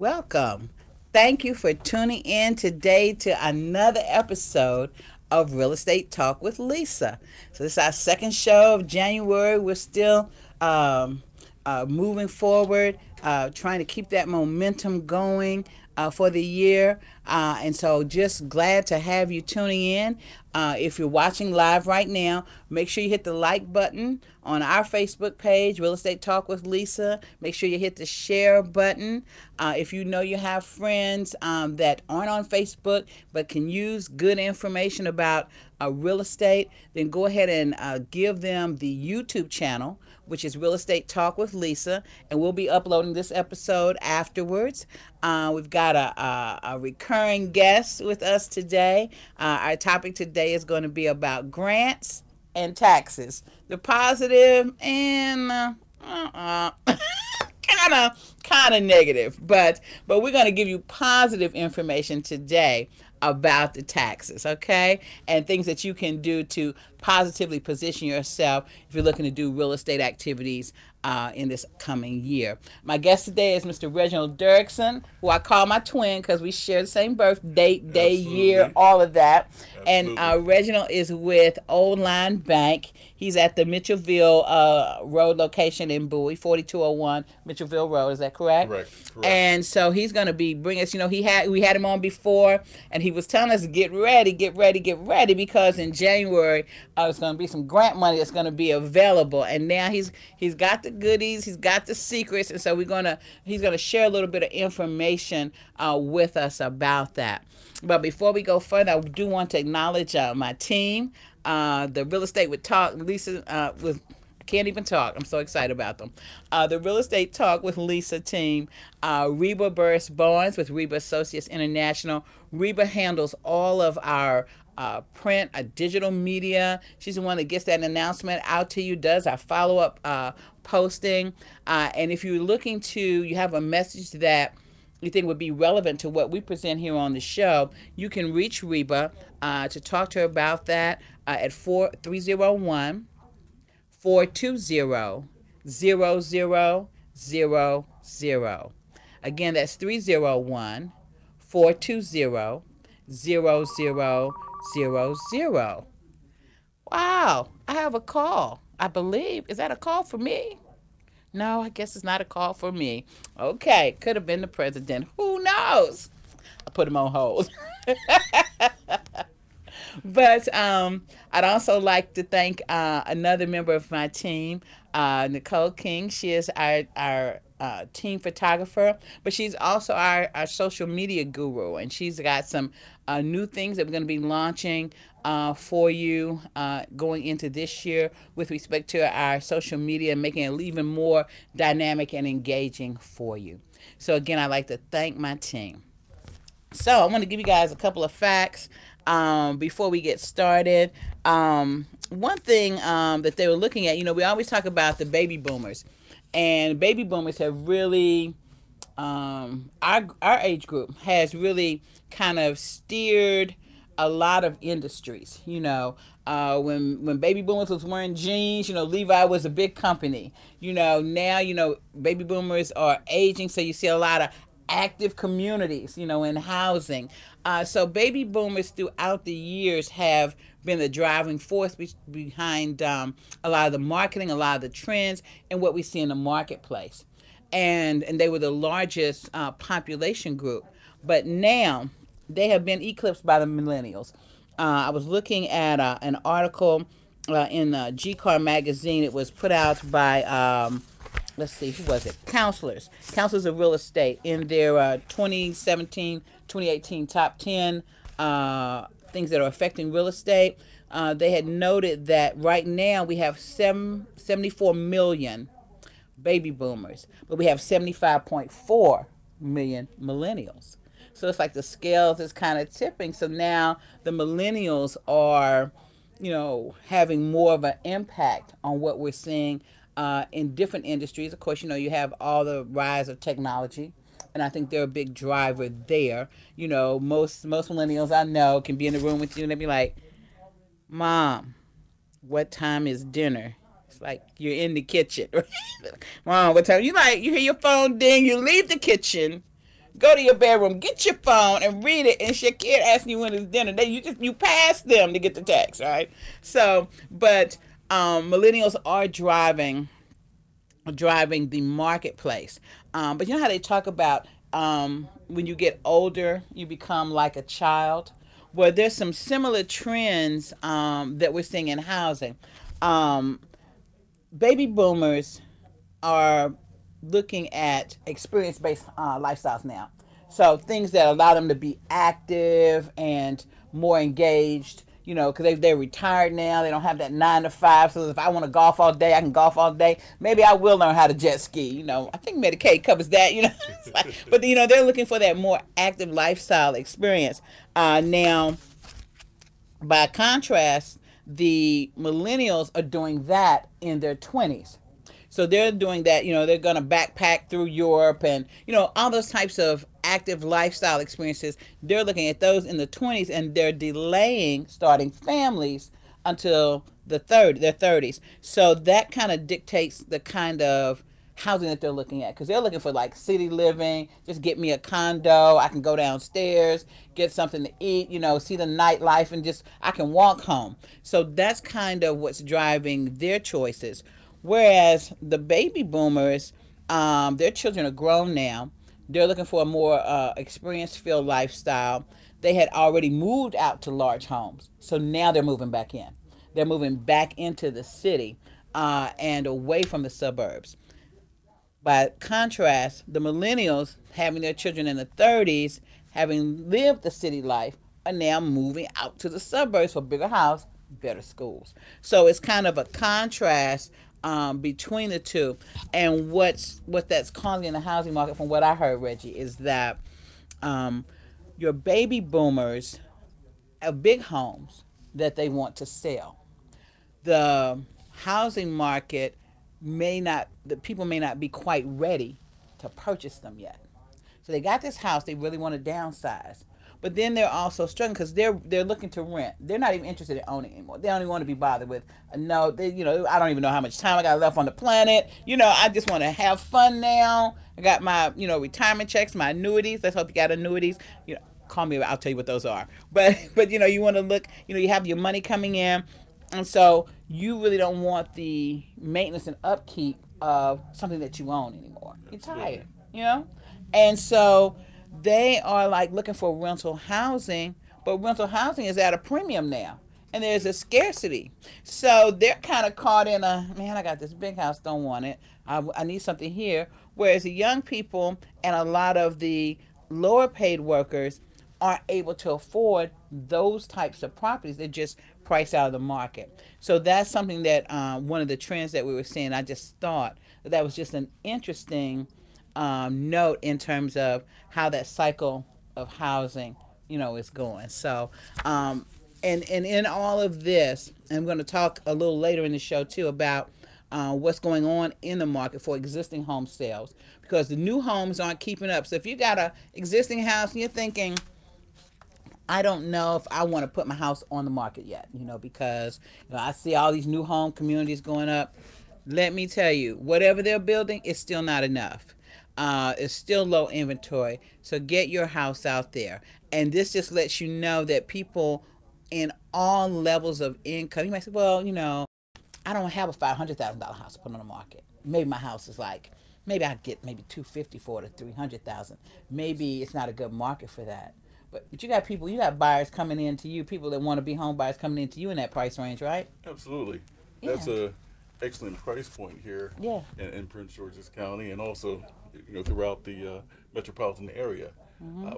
Welcome. Thank you for tuning in today to another episode of Real Estate Talk with Lisa. So, this is our second show of January. We're still moving forward, trying to keep that momentum going for the year. And so, just glad to have you tuning in. If you're watching live right now, make sure you hit the like button on our Facebook page, Real Estate Talk with Lisa. Make sure you hit the share button. If you know you have friends that aren't on Facebook but can use good information about real estate, then go ahead and give them the YouTube channel, which is Real Estate Talk with Lisa, and we'll be uploading this episode afterwards. We've got a recurring guest with us today. Our topic today is going to be about grants and taxes, the positive and kind of negative, but we're going to give you positive information today about the taxes, okay, and things that you can do to positively position yourself if you're looking to do real estate activities in this coming year. My guest today is Mr. Reginald Derrickson, who I call my twin because we share the same birth date, day, year, all of that. Absolutely. And Reginald is with Old Line Bank. He's at the Mitchellville Road location in Bowie, 4201 Mitchellville Road. Is that correct? Correct. And so he's going to be bringing us. We had him on before, and he was telling us get ready, because in January there's going to be some grant money that's going to be available. And now he's got the goodies, he's got the secrets, and so he's gonna share a little bit of information with us about that. But before we go further, I do want to acknowledge my team. The Real Estate with Talk, Lisa I can't even talk. I'm so excited about them. The Real Estate Talk with Lisa team, Reba Burris Barnes with Reba Associates International. Reba handles all of our print, digital media. She's the one that gets that announcement out to you, does our follow-up posting. And if you're looking you have a message that you think would be relevant to what we present here on the show, you can reach Reba to talk to her about that at 301 420 0000. Again, that's 301 420 0000. Wow, I have a call. I believe. Is that a call for me? No, I guess it's not a call for me. Okay, could have been the president. Who knows? I put him on hold. But I'd also like to thank another member of my team, Nicole King. She is our team photographer, but she's also our social media guru, and she's got some new things that we're going to be launching for you going into this year with respect to our social media and making it even more dynamic and engaging for you. So again, I'd like to thank my team. So I want to give you guys a couple of facts before we get started. One thing that they were looking at, we always talk about the baby boomers, and baby boomers have really, our age group has really kind of steered a lot of industries. When baby boomers was wearing jeans, Levi was a big company. Now, baby boomers are aging, so you see a lot of active communities, in housing. So baby boomers throughout the years have been the driving force behind a lot of the marketing, a lot of the trends, and what we see in the marketplace. And they were the largest population group. But now they have been eclipsed by the millennials. I was looking at an article in G-Car magazine. It was put out by let's see, who was it? Counselors of Real Estate, in their 2017-2018 top 10 things that are affecting real estate. They had noted that right now we have 74 million baby boomers, but we have 75.4 million millennials. So it's like the scales is kind of tipping. So now the millennials are, having more of an impact on what we're seeing in different industries. Of course, you have all the rise of technology, and I think they're a big driver there. Most millennials I know can be in the room with you and they be like, "Mom, what time is dinner?" It's like you're in the kitchen. "Mom, what time?" You hear your phone ding, you leave the kitchen, Go to your bedroom, get your phone, and read it. And your kid asking you when it's dinner. You pass them to get the text, right? So, but millennials are driving the marketplace. But you know how they talk about when you get older, you become like a child? Well, there's some similar trends that we're seeing in housing. Um, Baby boomers are looking at experience based lifestyles now. So things that allow them to be active and more engaged, because they're retired now. They don't have that 9 to 5. So if I want to golf all day, I can golf all day. Maybe I will learn how to jet ski. I think Medicaid covers that, but, they're looking for that more active lifestyle experience. Now, by contrast, the millennials are doing that in their 20s. So they're doing that, they're going to backpack through Europe and, all those types of active lifestyle experiences. They're looking at those in the 20s, and they're delaying starting families until their 30s. So that kind of dictates the kind of housing that they're looking at, because they're looking for like city living. Just get me a condo, I can go downstairs, get something to eat, see the nightlife, and just I can walk home. So that's kind of what's driving their choices. Whereas the baby boomers, their children are grown now. They're looking for a more experience filled lifestyle. They had already moved out to large homes, so now they're moving back in. They're moving back into the city and away from the suburbs. By contrast, the millennials, having their children in the 30s, having lived the city life, are now moving out to the suburbs for bigger house, better schools. So it's kind of a contrast between the two. And what that's causing in the housing market, from what I heard, Reggie, is that your baby boomers have big homes that they want to sell. The housing market the people may not be quite ready to purchase them yet. So they got this house, they really want to downsize. But then they're also struggling because they're looking to rent. They're not even interested in owning anymore. They don't even want to be bothered with no. I don't even know how much time I got left on the planet. I just want to have fun now. I got my retirement checks, my annuities. Let's hope you got annuities. Call me. I'll tell you what those are. But you want to look. You have your money coming in, and so you really don't want the maintenance and upkeep of something that you own anymore. You're tired. And so they are like looking for rental housing, but rental housing is at a premium now, and there's a scarcity. So they're kind of caught in man, I got this big house, don't want it. I need something here. Whereas the young people and a lot of the lower paid workers aren't able to afford those types of properties. They're just priced out of the market. So that's something that one of the trends that we were seeing. I just thought that was just an interesting note in terms of how that cycle of housing, is going. So, and in all of this, I'm going to talk a little later in the show too about what's going on in the market for existing home sales, because the new homes aren't keeping up. So if you got a existing house and you're thinking, I don't know if I want to put my house on the market yet, because I see all these new home communities going up. Let me tell you, whatever they're building, it's still not enough. It's still low inventory. So get your house out there. And this just lets you know that people in all levels of income, you might say, well, I don't have a $500,000 house to put on the market. Maybe my house is like, maybe I get maybe $250,000 for it, or $300,000. Maybe it's not a good market for that. But you got buyers coming in to you, people that want to be home buyers coming into you in that price range, right? Absolutely. Yeah. That's a excellent price point here Yeah. in Prince George's County, and also throughout the metropolitan area. Mm-hmm.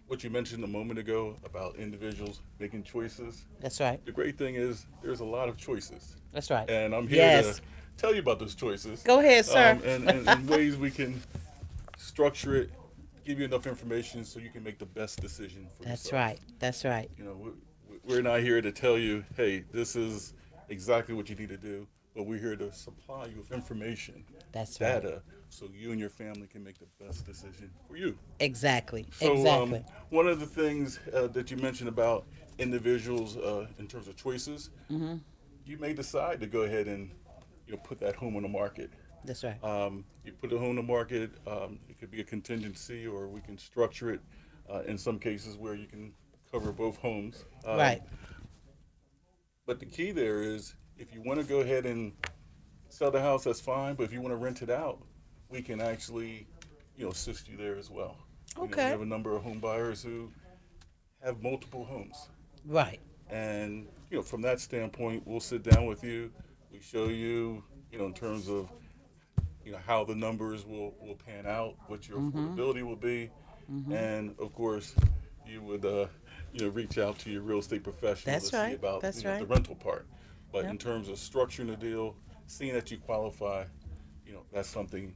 What you mentioned a moment ago about individuals making choices. That's right. The great thing is there's a lot of choices. That's right. And I'm here Yes. to tell you about those choices. Go ahead, sir. And ways we can structure it, give you enough information so you can make the best decision for yourself. That's right. That's right. We're not here to tell you, hey, this is exactly what you need to do, but we're here to supply you with information, That's right. data, so you and your family can make the best decision for you. Exactly. So, exactly. One of the things that you mentioned about individuals in terms of choices, Mm-hmm. you may decide to go ahead and put that home on the market. That's right. You put a home on the market. It could be a contingency, or we can structure it in some cases where you can cover both homes. Right. But the key there is if you want to go ahead and sell the house, that's fine. But if you want to rent it out, we can actually, assist you there as well. We Okay. have a number of home buyers who have multiple homes, Right. and from that standpoint, we'll sit down with you. We show you, in terms of how the numbers will pan out, what your Mm-hmm. affordability will be, Mm-hmm. and of course, you would reach out to your real estate professional to That's see right. about That's the right. rental part. But in Yep. terms of structuring the deal, seeing that you qualify, that's something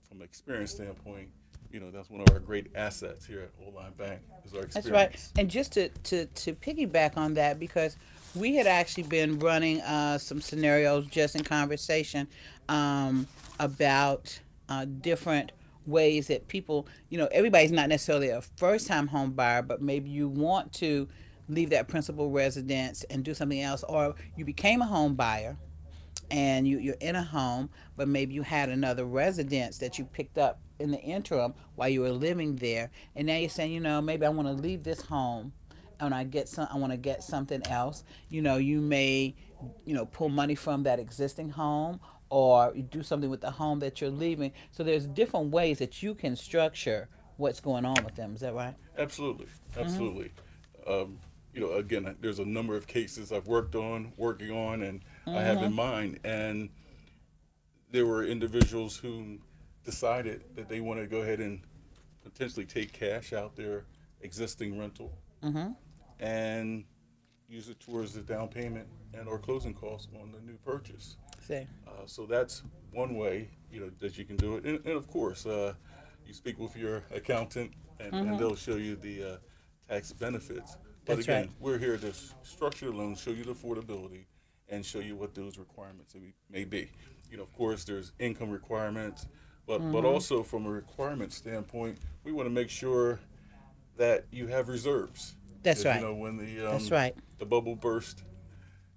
from an experience standpoint. That's one of our great assets here at Old Line Bank is our That's right. experience. And just to piggyback on that, because we had actually been running some scenarios just in conversation about different ways that people, everybody's not necessarily a first time home buyer, but maybe you want to leave that principal residence and do something else, or you became a home buyer and you're in a home, but maybe you had another residence that you picked up in the interim while you were living there, and now you're saying, maybe I want to leave this home, and I want to get something else. You may, pull money from that existing home, or you do something with the home that you're leaving. So there's different ways that you can structure what's going on with them. Is that right? Absolutely, Mm-hmm. absolutely. Again, there's a number of cases I've working on, and I have Mm-hmm. in mind, and there were individuals who decided that they want to go ahead and potentially take cash out their existing rental Mm-hmm. and use it towards the down payment and or closing costs on the new purchase. See. So that's one way that you can do it, and of course, you speak with your accountant, and Mm-hmm. they'll show you the tax benefits. But That's right. again, we're here to structure the loan, show you the affordability, and show you what those requirements may be. Of course, there's income requirements, but Mm-hmm. also from a requirement standpoint, we want to make sure that you have reserves That's because right. when That's right. the bubble burst,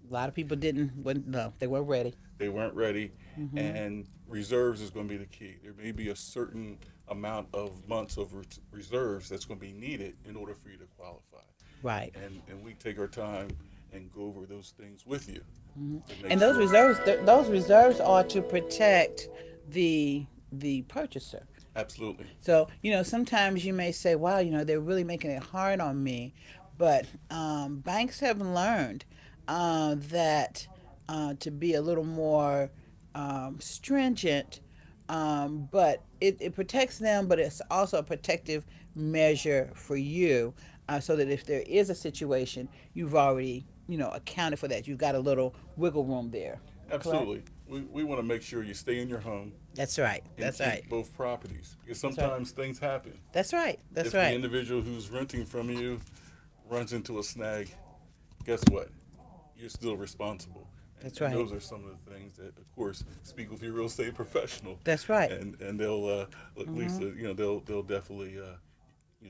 A lot of people didn't. No, they weren't ready. they weren't ready, Mm-hmm. and reserves is going to be the key. There may be a certain amount of months of reserves that's going to be needed in order for you to qualify, Right. and we take our time and go over those things with you Hmm. to make And those sure. reserves, those reserves are to protect the purchaser. Absolutely. So sometimes you may say, "Wow, they're really making it hard on me," but banks have learned that to be a little more stringent, but it protects them, but it's also a protective measure for you, so that if there is a situation, you've already accounted for that. You've got a little wiggle room there. Correct? Absolutely. We want to make sure you stay in your home That's right. and That's right. keep both properties because That's right. sometimes things happen. That's right. That's If the right. individual who's renting from you runs into a snag, guess what? You're still responsible. And, That's and right. those are some of the things that, of course, speak with your real estate professional, That's right. and they'll at least Hmm. they'll definitely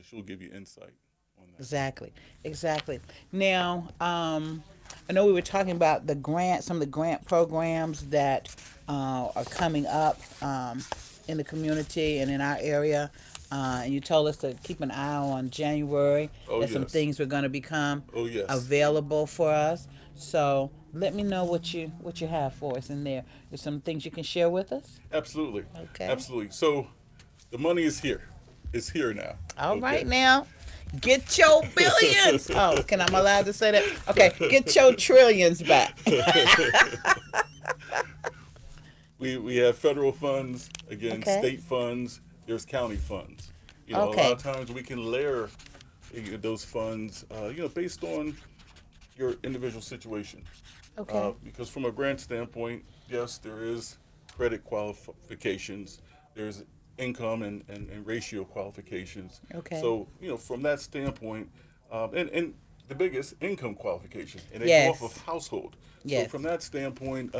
she'll give you insight on that. Exactly. Exactly. Now, I know we were talking about some of the grant programs that are coming up in the community and in our area. And you told us to keep an eye on January, Oh that some yes, things were going to become oh yes, available for us. So let me know what you have for us in there. There's some things you can share with us. absolutely, Okay. absolutely. So the money is here. It's here now. All right Okay. now. Get your billions. Oh, can I'm allowed to say that? Okay, get your trillions back. we have federal funds, again, Okay. state funds. There's county funds. A lot Okay. of times we can layer those funds, based on your individual situation. Okay. Because from a grant standpoint, yes, there is credit qualifications. There's income and ratio qualifications. Okay. So from that standpoint, and the biggest income qualification, and they go off of Yes. household. So Yes. from that standpoint,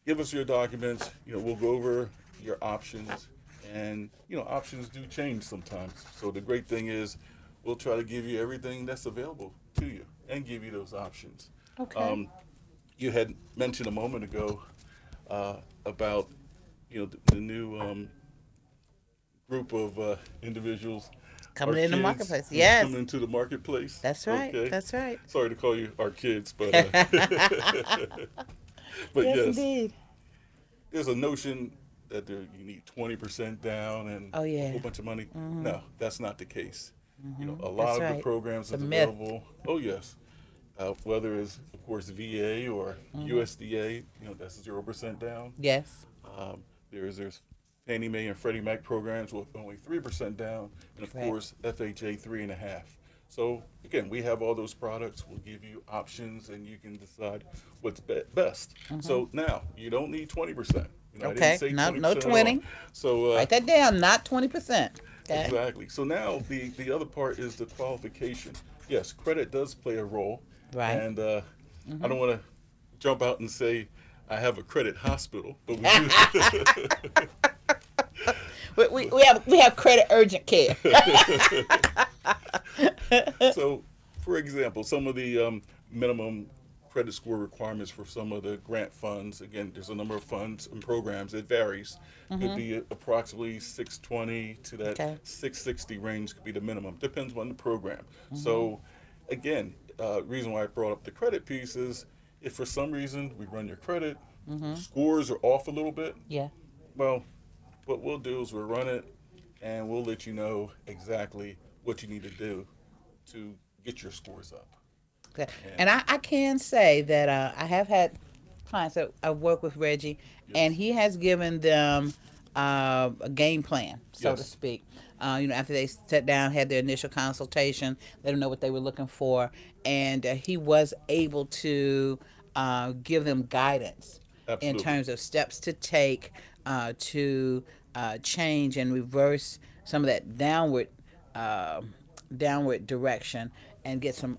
give us your documents. We'll go over your options, and options do change sometimes. So the great thing is, we'll try to give you everything that's available to you and give you those options. Okay. Um, you had mentioned a moment ago about the new group of individuals, our Coming in the kids, marketplace. coming Yes, into the marketplace. that's right. Okay, That's right. sorry to call you our kids, but but Yes, yes, indeed. there's a notion that you need 20% down and Oh a whole yeah. bunch of money. Mhm. No, that's not the case. A lot That's of the right. programs It's a is myth. available. Oh yes, whether it's of course VA or Mhm. USDA, that's 0% down. Yes. Um, there's Fannie Mae and Freddie Mac programs with only 3% down, and of Correct. course FHA 3.5. So again, we have all those products. We'll give you options, and you can decide what's best. Mhm. So now you don't need 20%. I didn't Okay. say No, no 20% at all. 20. So Write that down. Not 20%. Okay. exactly. So now the other part is the qualification. Yes, credit does play a role, Right. and I Mhm. don't want to jump out and say I have a credit hospital, but we do. We have credit urgent care. So, for example, some of the minimum credit score requirements for some of the grant funds. Again, there's a number of funds and programs. It varies. Could Mhm. be approximately 620 to that Okay. 660 range. Could be the minimum. Depends on the program. Mhm. So, again, reason why I brought up the credit piece is if for some reason we run your credit, Mhm. scores are off a little bit. Yeah. Well, what we'll do is we'll run it and we'll let you know exactly what you need to do to get your scores up. Okay. And And I can say that I have had clients that I work with Reggie, and yes, he has given them a game plan, so to yes, speak. After they sat down, had their initial consultation, let them know what they were looking for, and he was able to give them guidance in absolutely, terms of steps to take to change and reverse some of that uh, downward direction and get some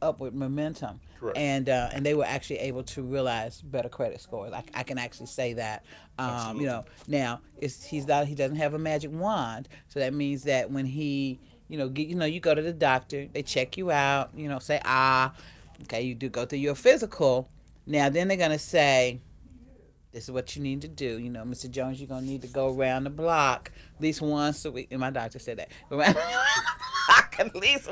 upward momentum. correct, And they were actually able to realize better credit scores. I can actually say that. absolutely, Now he doesn't have a magic wand, so that means that when he you go to the doctor, they check you out, say okay, you do go through your physical. Now then they're gonna say, this is what you need to do. Mr. Jones, you're gonna need to go around the block at least once a week. And my doctor said that. Go around the block at least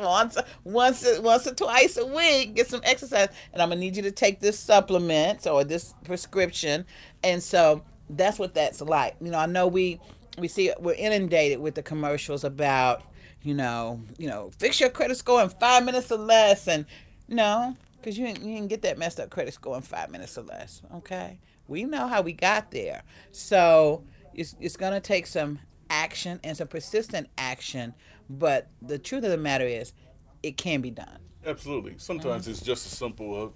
once or twice a week. Get some exercise. And I'm gonna need you to take this supplement or this prescription. And so that's what that's like. I know we see we're inundated with the commercials about fix your credit score in 5 minutes or less. And no, because you didn't get that messed up credit score in 5 minutes or less. Okay, we know how we got there. So it's going to take some action and some persistent action. But the truth of the matter is, it can be done. absolutely. Mm-hmm. Sometimes it's just as simple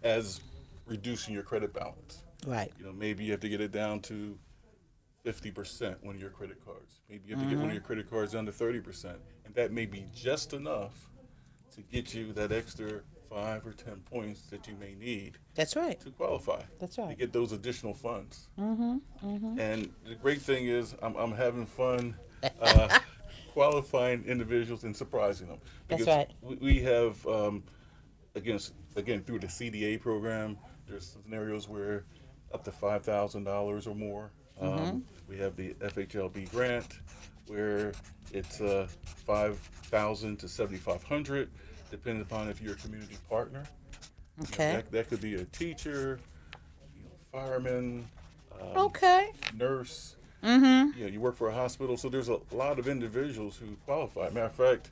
as reducing your credit balance. Right. Maybe you have to get it down to 50% one of your credit cards. Maybe you have to get one of Mm-hmm. your credit cards down to 30%, and that may be just enough to get you that extra 5 or 10 points that you may need That's right. to qualify That's to right. get those additional funds. Mm-hmm. Mm-hmm. And the great thing is, I'm having fun uh, qualifying individuals and surprising them That's because right. we have, again, through the CDA program, there's scenarios where up to $5,000 or more. Mm-hmm. We have the FHLB grant where it's 5,000 to 7,500, depending upon if you're a community partner. Okay. That could be a teacher, fireman, um, Okay. nurse. Mm-hmm. You work for a hospital, so there's a lot of individuals who qualify. Matter of fact,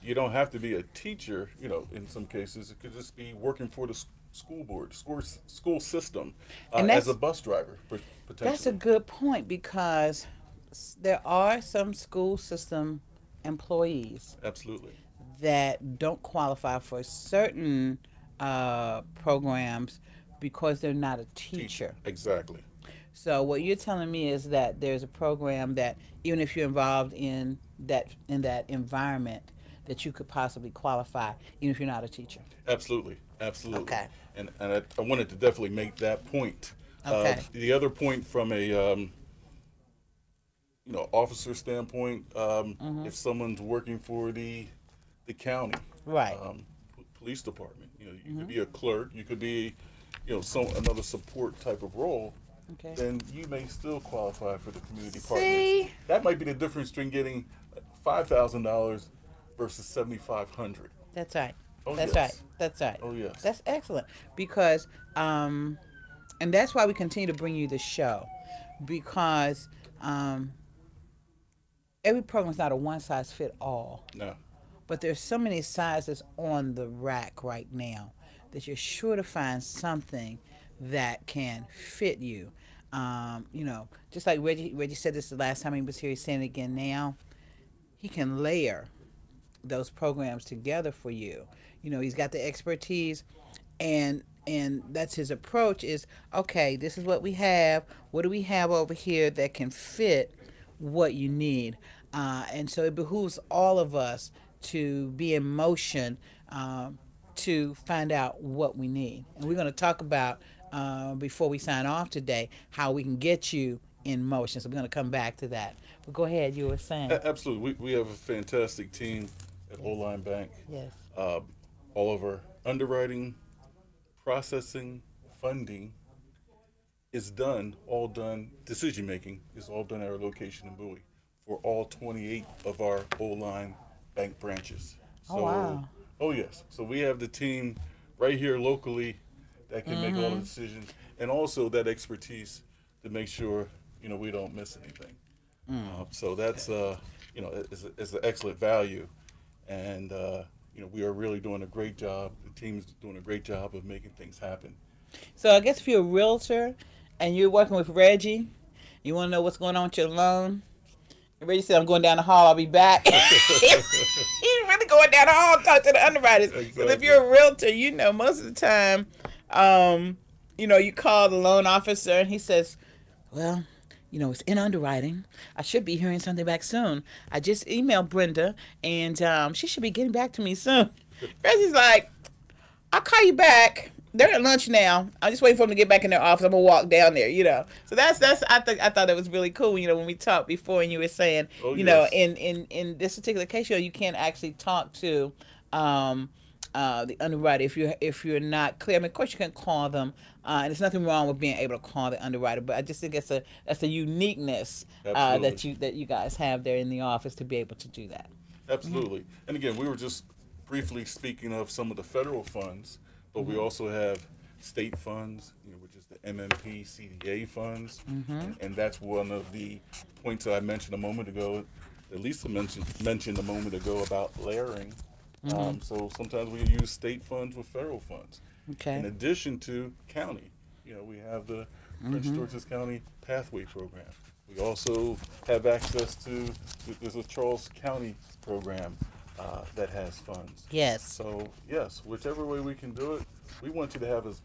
you don't have to be a teacher. In some cases, it could just be working for the school board, school system, And as a bus driver that's a potentially. good point because there are some school system employees Absolutely, that don't qualify for certain programs because they're not a teacher. teacher. Exactly, So what you're telling me is that there's a program that even if you're involved in that environment, that you could possibly qualify even if you're not a teacher. absolutely, absolutely. Okay. And I wanted to definitely make that point. Okay. The other point from a officer standpoint, Mhm. if someone's working for the county, Right. police department, you could Mhm. be a clerk, you could be some another support type of role, Okay. then you may still qualify for the community partners. See, That might be the difference between getting $5,000 versus 7,500. that's right. Oh That's right. yes, That's right. oh yes, That's excellent because, and that's why we continue to bring you the show, because um, every program is not a one size fit all. no, But there's so many sizes on the rack right now that you're sure to find something that can fit you. Just like Reggie said this the last time he was here, he's saying it again now. He can layer those programs together for you. He's got the expertise, and that's his approach. Is okay. This is what we have. What do we have over here that can fit what you need? And so it behooves all of us to be in motion, to find out what we need. And we're going to talk about, before we sign off today, how we can get you in motion. So we're going to come back to that. But go ahead, you were saying. absolutely. We have a fantastic team at Yes. O-Line Bank. Yes. Uh, all of our underwriting, processing, funding is done, all done. Decision making is all done at our location in Bowie for all 28 of our O-Line Bank branches. Oh, So, wow. oh yes. So we have the team right here locally that can make all the decisions, and also that expertise to make sure we don't miss anything. So that's is an excellent value, and we are really doing a great job. The team's doing a great job of making things happen. So I guess if you're a realtor and you're working with Reggie, you want to know what's going on with your loan. Reggie said, "I'm going down the hall. I'll be back." He's really going down the hall to talk to the underwriters. Because if Exactly. you're a realtor, most of the time, you call the loan officer and he says, "Well, it's in underwriting. I should be hearing something back soon. I just emailed Brenda, and she should be getting back to me soon." Reggie's like, "I'll call you back. They're at lunch now. I'm just waiting for them to get back in their office. I'm gonna walk down there. So that's I thought it was really cool. When we talked before, and you were saying, Oh yes, in this particular case, you can't actually talk to the underwriter if you're not clear. I mean, of course you can call them, and there's nothing wrong with being able to call the underwriter. But I just think that's a uniqueness absolutely, that you guys have there in the office to be able to do that. absolutely. And again, we were just briefly speaking of some of the federal funds, but we also have state funds, which is the MMP CDA funds, and that's one of the points that I mentioned a moment ago. That Lisa mentioned a moment ago about layering. So sometimes we use state funds with federal funds. In Okay. addition to county, we have the Prince George's County Pathway Program. We also have access to there's a Charles County program that has funds. Yes. So yes, whichever way we can do it, we want you to have as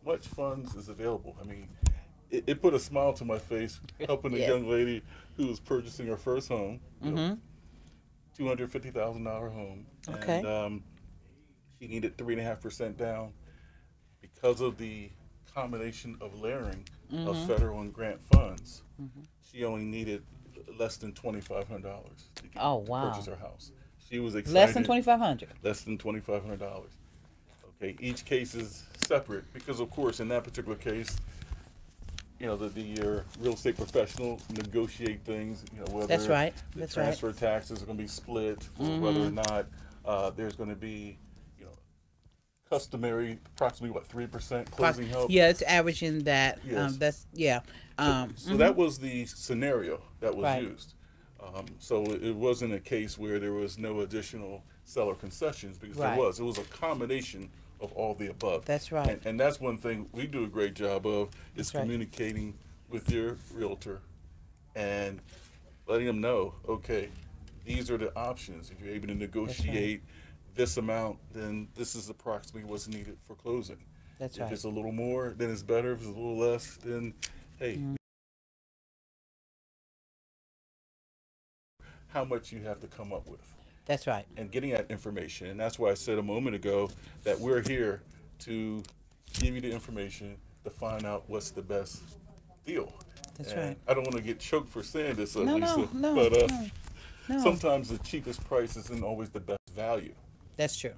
much funds as available. I mean, it put a smile to my face helping a Yes. young lady who was purchasing her first home, Mm-hmm. $250,000 home, Okay. and she needed 3.5% down because of the combination of layering of federal and grant funds. She only needed less than $2,500 Oh, to wow. purchase her house. She was excited. Less than 2,500. Less than $2,500. Okay, each case is separate because, of course, in that particular case, your real estate professional negotiate things. Whether That's right. the That's right. transfer taxes are going to be split, or whether or not there's going to be, customary approximately 3% closing help. Yeah, it's averaging that. Yes. That's yeah. So that was the scenario that was Right. used. So it wasn't a case where there was no additional seller concessions because Right. there was. It was a combination of all the above. That's right. And that's one thing we do a great job of is That's right. communicating with your realtor and letting them know, okay, these are the options. If you're able to negotiate this amount, then this is approximately what's needed for closing. That's If right. it's a little more, then it's better. If it's a little less, then hey, how much you have to come up with That's right. and getting that information. And that's why I said a moment ago that we're here to give you the information to find out what's the best deal. That's And right. I don't want to get choked for saying this, No, Lisa, no, but no. sometimes the cheapest price isn't always the best value. That's true.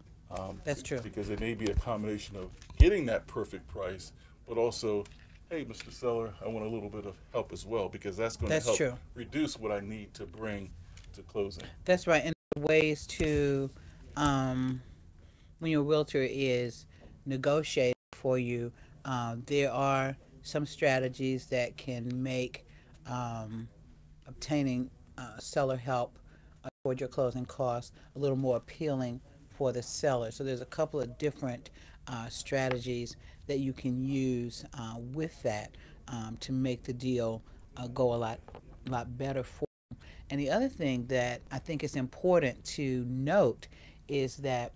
That's true. because it may be a combination of getting that perfect price, but also, hey, Mr. Seller, I want a little bit of help as well because that's going to That's help true. reduce what I need to bring to closing. That's right. And ways to, um, when your realtor is negotiating for you, there are some strategies that can make um, obtaining seller help toward your closing costs a little more appealing for the seller. So there's a couple of different strategies that you can use with that to make the deal go a lot better for. And the other thing that I think is important to note is that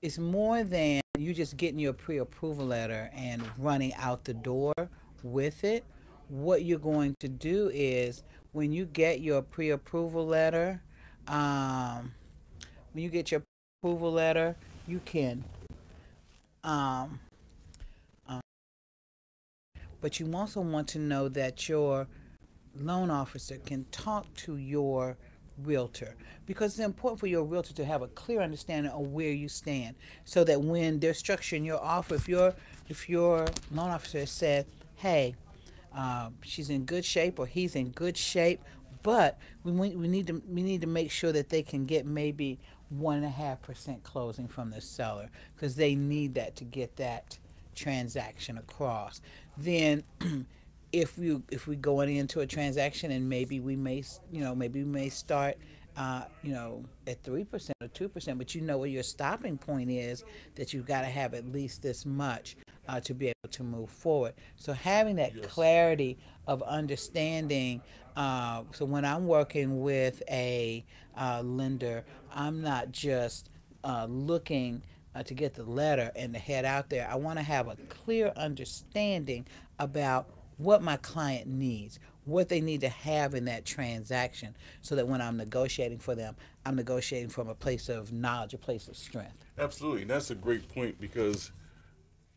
it's more than you just getting your pre-approval letter and running out the door with it. What you're going to do is when you get your pre-approval letter, um, when you get your approval letter, you can, um, um, but you also want to know that your loan officer can talk to your realtor because it's important for your realtor to have a clear understanding of where you stand so that when they're structuring your offer, if your loan officer said, hey, she's in good shape or he's in good shape, but we need to make sure that they can get maybe 1.5% closing from the seller because they need that to get that transaction across. Then if we going into a transaction and maybe we may start at 3% or 2%, but you know where your stopping point is, that you've got to have at least this much to be able to move forward. So having that Yes. clarity of understanding. So when I'm working with a lender, I'm not just looking to get the letter and to head out there. I want to have a clear understanding about what my client needs, what they need to have in that transaction, so that when I'm negotiating for them, I'm negotiating from a place of knowledge, a place of strength. Absolutely. And that's a great point because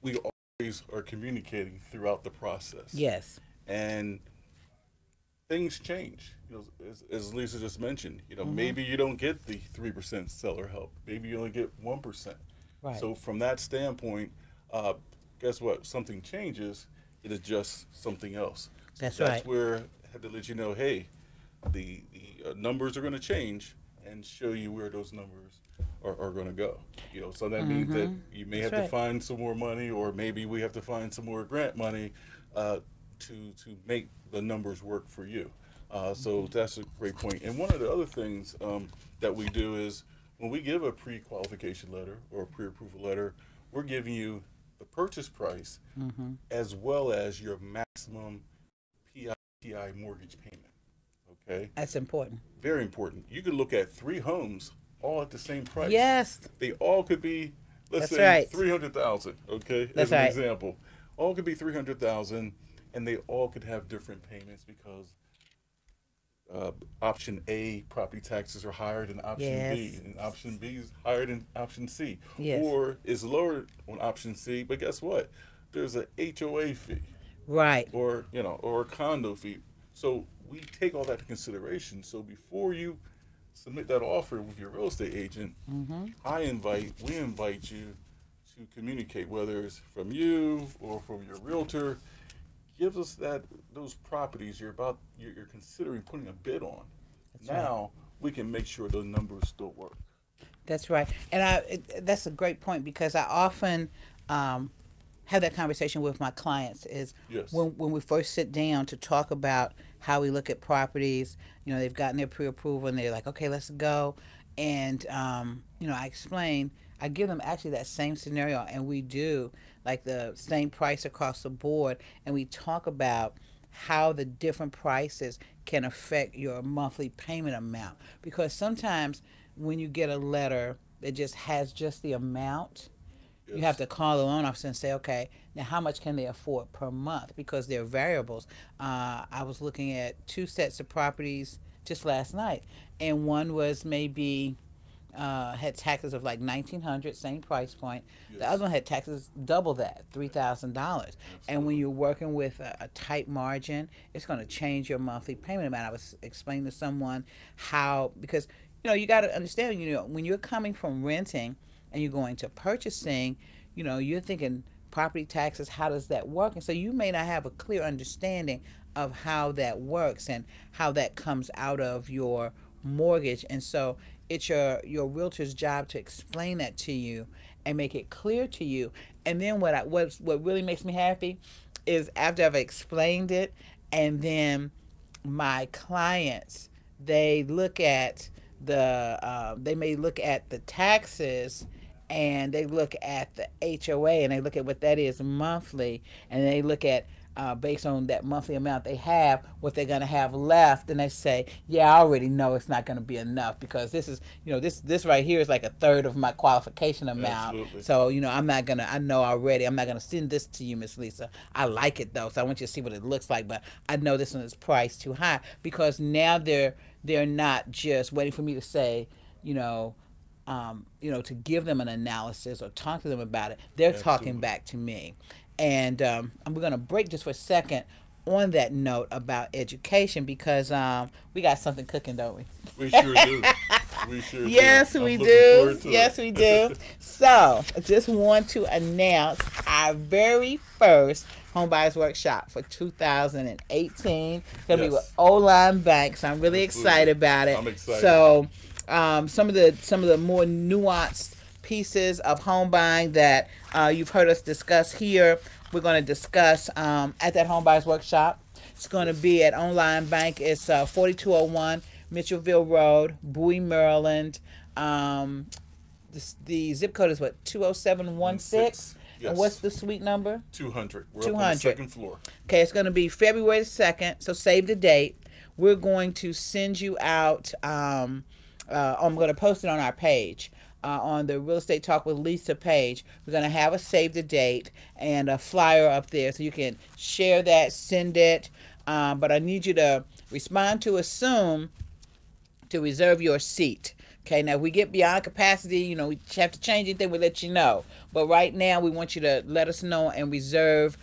we always are communicating throughout the process. Yes. And things change. As Lisa just mentioned, Mm-hmm. maybe you don't get the 3% seller help. Maybe you only get 1%. Right. So from that standpoint, uh, guess what? Something changes, it adjusts something else. So That's that's right. where I had to let you know, hey, the numbers are going to change and show you where those numbers are going to go. So that means that Mm-hmm. you may That's have to right. find some more money, or maybe we have to find some more grant money to make the numbers work for you. So that's a great point. And one of the other things that we do is when we give a pre-qualification letter or a pre-approval letter, we're giving you the purchase price Mm-hmm. as well as your maximum PITI mortgage payment. Okay, That's important. very important. You can look at three homes all at the same price. Yes. They all could be, let's That's say, right. 300,000. Okay, That's as an right. example, all could be 300,000, and they all could have different payments because option A property taxes are higher than option B, Yes. and option B is higher than option C, Yes. or is lower on option C. But guess what? There's a HOA fee, Right. or a condo fee. So we take all that into consideration. So before you submit that offer with your real estate agent, Mm-hmm. we invite you to communicate, whether it's from you or from your realtor. Give us those properties you're considering putting a bid on. That's right. Now we can make sure those numbers still work. That's right. And that's a great point because I often um, have that conversation with my clients is Yes. when we first sit down to talk about how we look at properties. They've gotten their pre-approval and they're like, okay, let's go. And I explain, I give them actually that same scenario, and we do like the same price across the board, and we talk about how the different prices can affect your monthly payment amount, because sometimes when you get a letter that just has just the amount, you have Yes. to call the loan officer and say, okay, now how much can they afford per month? Because they're variables. I was looking at two sets of properties just last night, and one was maybe had taxes of like 1,900, same price point. The other Yes. one had taxes double that, $3,000. And when Absolutely. you're working with a tight margin, it's going to change your monthly payment amount. I was explaining to someone how, because you got to understand, when you're coming from renting, and you're going to purchasing, you're thinking property taxes, how does that work? And so you may not have a clear understanding of how that works and how that comes out of your mortgage. And so it's your realtor's job to explain that to you and make it clear to you. And then what really makes me happy is after I've explained it, and then my clients, they look at they may look at the taxes, and they look at the HOA, and they look at what that is monthly, and they look at based on that monthly amount they have, what they're going to have left, and they say, "Yeah, I already know it's not going to be enough because this is, this right here is like a third of my qualification amount. Absolutely. So, I'm not gonna. I know already. I'm not gonna send this to you, Miss Lisa. I like it though, so I want you to see what it looks like. But I know this one is priced too high because now they're not just waiting for me to say, you know." To give them an analysis or talk to them about it, they're talking Absolutely. back to me. And we're going to break just for a second on that note about education because we got something cooking, don't we? We sure do. We sure do. Yes, I'm we looking do. forward to Yes, we do. it. So, I just want to announce our very first Homebuyers Workshop for 2018. It's going to be with Yes, O-Line Bank, so I'm really absolutely. excited about it. I'm excited. So, some of the more nuanced pieces of home buying that you've heard us discuss here, we're going to discuss at that Homebuyers Workshop. It's going to be at Online Bank. It's 4201 Mitchellville Road, Bowie, Maryland. Um, the zip code is what, 20716? 1-6. And what's Yes. the suite number? 200. We're up on the 200. second floor. Okay, it's going to be February 2nd, so save the date. We're going to send you out, I'm going to post it on our page. On the Real Estate Talk with Lisa page, we're going to have a save the date and a flyer up there so you can share that, send it. But I need you to respond to assume to reserve your seat. Okay, now if we get beyond capacity, we have to change anything, we'll let you know. But right now, we want you to let us know and reserve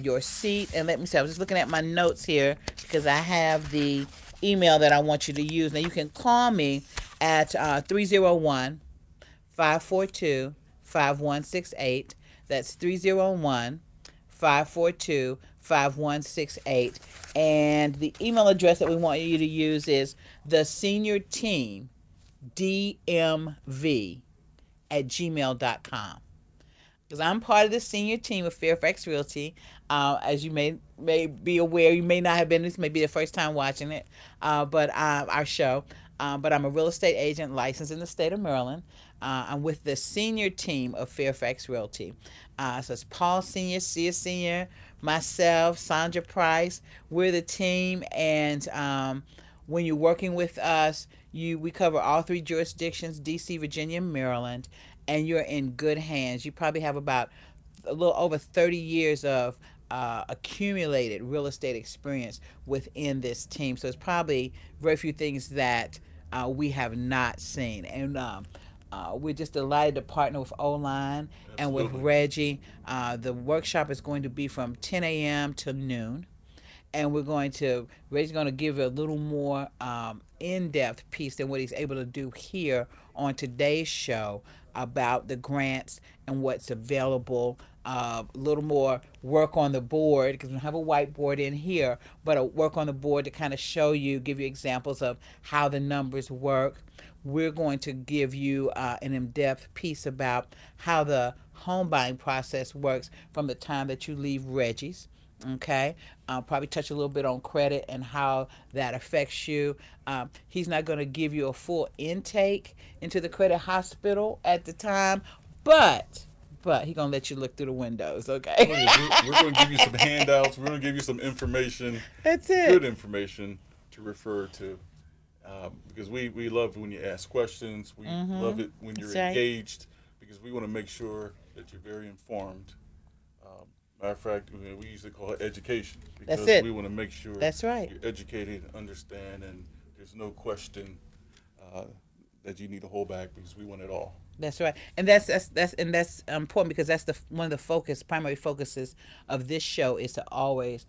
your seat. And let me see, I was just looking at my notes here because I have the email that I want you to use. Now, you can call me at 301 542 5168. That's 301 542 5168. And the email address that we want you to use is the senior team dmv at gmail.com, because I'm part of the senior team of Fairfax Realty. As you may be aware, you may not have been. This may be the first time watching it, but our show. But I'm a real estate agent licensed in the state of Maryland. I'm with the senior team of Fairfax Realty. So it's Paul Senior, Sia Senior, myself, Sandra Price. We're the team, and when you're working with us, we cover all three jurisdictions: D.C., Virginia, and Maryland, and you're in good hands. You probably have about a little over 30 years of accumulated real estate experience within this team. So it's probably very few things that we have not seen. And we're just delighted to partner with O-Line and with Absolutely. Reggie. The workshop is going to be from 10 a.m. to noon, and Ray's going to give you a little more in-depth piece than what he's able to do here on today's show about the grants and what's available. A little more work on the board because we don't have a whiteboard in here, but a work on the board to kind of show you, give you examples of how the numbers work. We're going to give you an in-depth piece about how the home buying process works from the time that you leave Reggie's. Okay, probably touch a little bit on credit and how that affects you. He's not going to give you a full intake into the credit hospital at the time, but he's going to let you look through the windows. Okay. Oh, yes, we're going to give you some handouts. We're going to give you some information, That's it. good information to refer to. Because we love when you ask questions. We love it when you're That's right. engaged because we want to make sure that you're very informed. Matter of fact, we usually call it education because That's it. we want to make sure That's right. you're educated, understand, and there's no question uh, that you need to hold back because we want it all. That's right, and that's important because that's the one of the primary focuses of this show is to always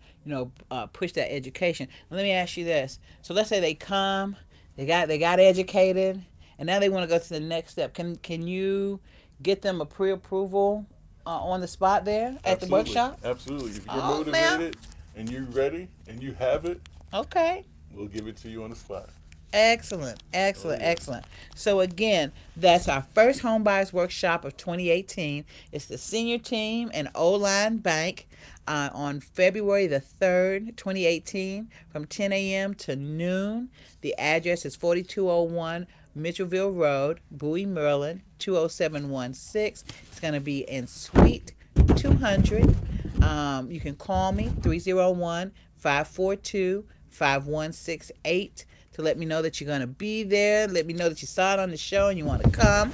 push that education. And let me ask you this: so let's say they come, they got educated, and now they want to go to the next step. Can you get them a pre-approval on the spot there at the Absolutely, workshop? absolutely. If you're Oh, now, motivated and you're ready and you have it, okay. we'll give it to you on the spot. Excellent, Oh excellent, yes. excellent. So again, that's our first home buyers workshop of 2018. It's the senior team and O-Line Bank on February the 3rd, 2018 from 10 a.m. to noon. The address is 4201 Mitchellville Road, Bowie, Maryland, 20716. It's going to be in Suite 200. You can call me 301 542 5168 to let me know that you're going to be there. Let me know that you saw it on the show and you want to come.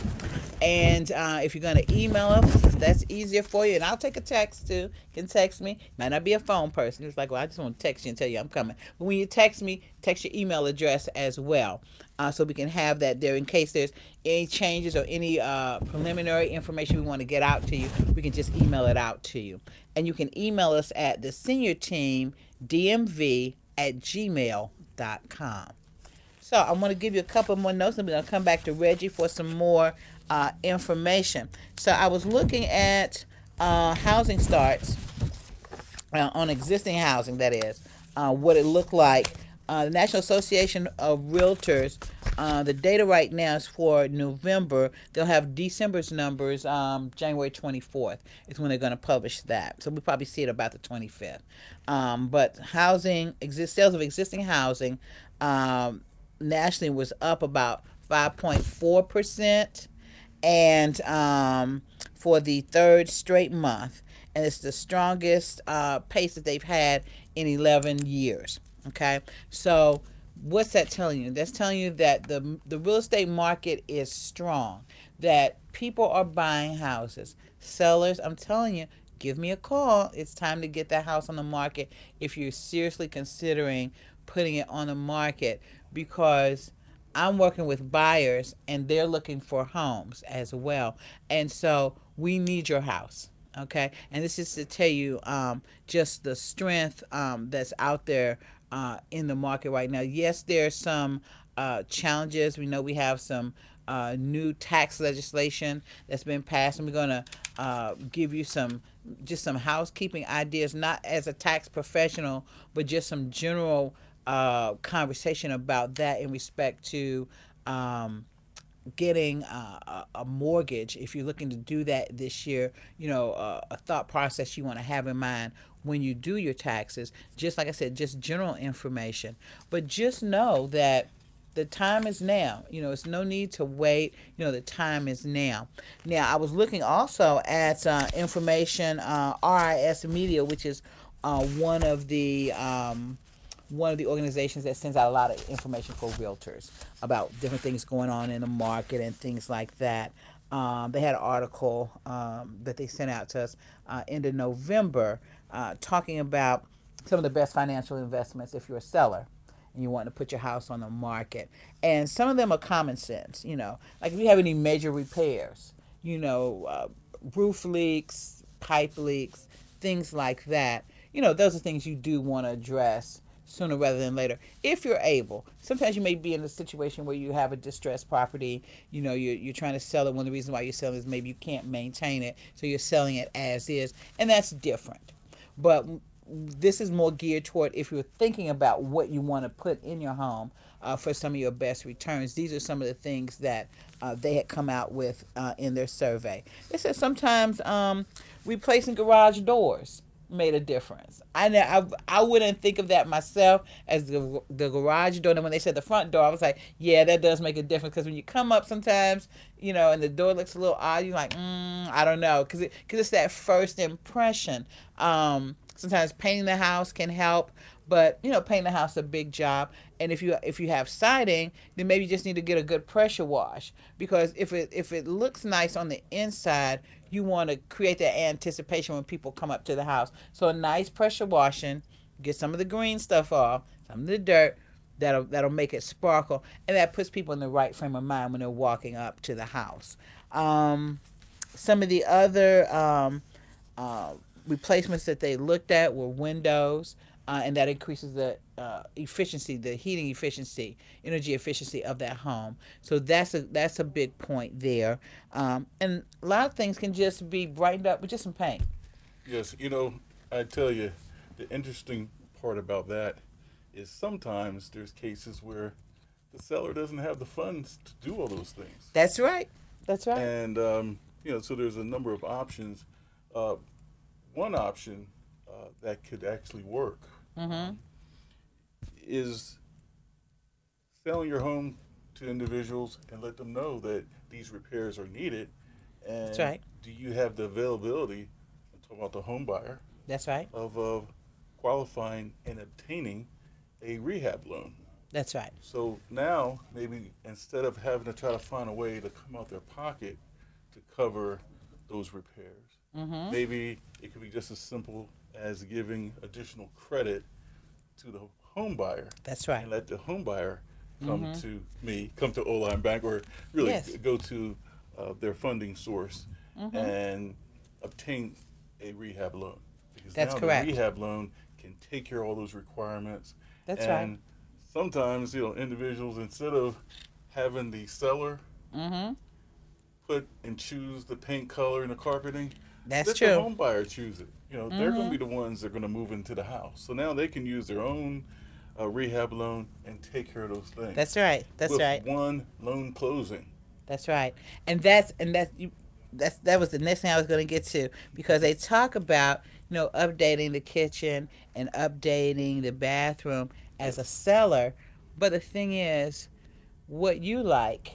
And if you're going to email us, that's easier for you. And I'll take a text too. You can text me. Might not be a phone person. It's like, well, I just want to text you and tell you I'm coming. But when you text me, text your email address as well. So we can have that there in case there's any changes or any preliminary information we want to get out to you. We can just email it out to you. And you can email us at the senior team dmv at gmail.com. So I want to give you a couple more notes, and we're going to come back to Reggie for some more information. So I was looking at housing starts on existing housing, that is, what it looked like. The National Association of Realtors, the data right now is for November. They'll have December's numbers January 24th is when they're going to publish that. So we'll probably see it about the 25th. But sales of existing housing nationally was up about 5.4%, and for the third straight month, and it's the strongest pace that they've had in 11 years. Okay, so what's that telling you? That's telling you that the real estate market is strong, that people are buying houses. Sellers, I'm telling you, give me a call. It's time to get that house on the market if you're seriously considering putting it on the market, because I'm working with buyers and they're looking for homes as well. And so we need your house. Okay. And this is to tell you just the strength that's out there in the market right now. Yes, there's some challenges. We know we have some new tax legislation that's been passed, and we're going to give you some housekeeping ideas, not as a tax professional, but just some general conversation about that in respect to getting a mortgage. If you're looking to do that this year, a thought process you want to have in mind when you do your taxes. Just like I said, just general information, but just know that the time is now. It's no need to wait. The time is now. Now, I was looking also at information, RIS Media, which is one of the organizations that sends out a lot of information for realtors about different things going on in the market and things like that. They had an article that they sent out to us end of November talking about some of the best financial investments if you're a seller and you want to put your house on the market. And some of them are common sense, like if you have any major repairs, roof leaks, pipe leaks, things like that. Those are things you do want to address sooner rather than later if you're able. Sometimes you may be in a situation where you have a distressed property. You're trying to sell it. One of the reasons why you're selling is maybe you can't maintain it, so you're selling it as is, and that's different. But this is more geared toward if you're thinking about what you want to put in your home for some of your best returns. These are some of the things that they had come out with in their survey. They said sometimes replacing garage doors made a difference. I wouldn't think of that myself as the garage door. And when they said the front door, I was like, yeah, that does make a difference, because when you come up sometimes, and the door looks a little odd, you're like, I don't know, because it's that first impression. Sometimes painting the house can help, but painting the house is a big job. And if you have siding, then maybe you just need to get a good pressure wash, because if it looks nice on the inside, you want to create that anticipation when people come up to the house. So a nice pressure washing, get some of the green stuff off, some of the dirt. That'll make it sparkle, and that puts people in the right frame of mind when they're walking up to the house. Some of the other replacements that they looked at were windows, and that increases the efficiency, the heating efficiency, energy efficiency of that home. So that's a big point there. And a lot of things can just be brightened up with just some paint. Yes, I tell you, the interesting part about that is sometimes there's cases where the seller doesn't have the funds to do all those things. That's right. That's right. And, so there's a number of options. Uh, One option that could actually work Mm-hmm. is selling your home to individuals and let them know that these repairs are needed. That's And right. do you have the availability, I'm talking about the home buyer, That's right. of qualifying and obtaining a rehab loan? That's right. So now, maybe instead of having to try to find a way to come out their pocket to cover those repairs, Mm-hmm. maybe it could be just as simple as giving additional credit to the home buyer That's right. and let the home buyer Mm-hmm. come to Oline Bank, or really Yes. go to their funding source Mm-hmm. and obtain a rehab loan. Because That's now the correct. rehab loan can take care of all those requirements. That's right. And sometimes, individuals, instead of having the seller Mm-hmm. put and choose the paint color and the carpeting, That's let the true. home buyer choose it. They're going Mm-hmm. to be the ones that are going to move into the house. So now they can use their own rehab loan and take care of those That's things right. That's with right. one loan closing. That's right. And that's you. That was the next thing I was going to get to, because they talk about updating the kitchen and updating the bathroom as a Yes, seller, but the thing is, what you like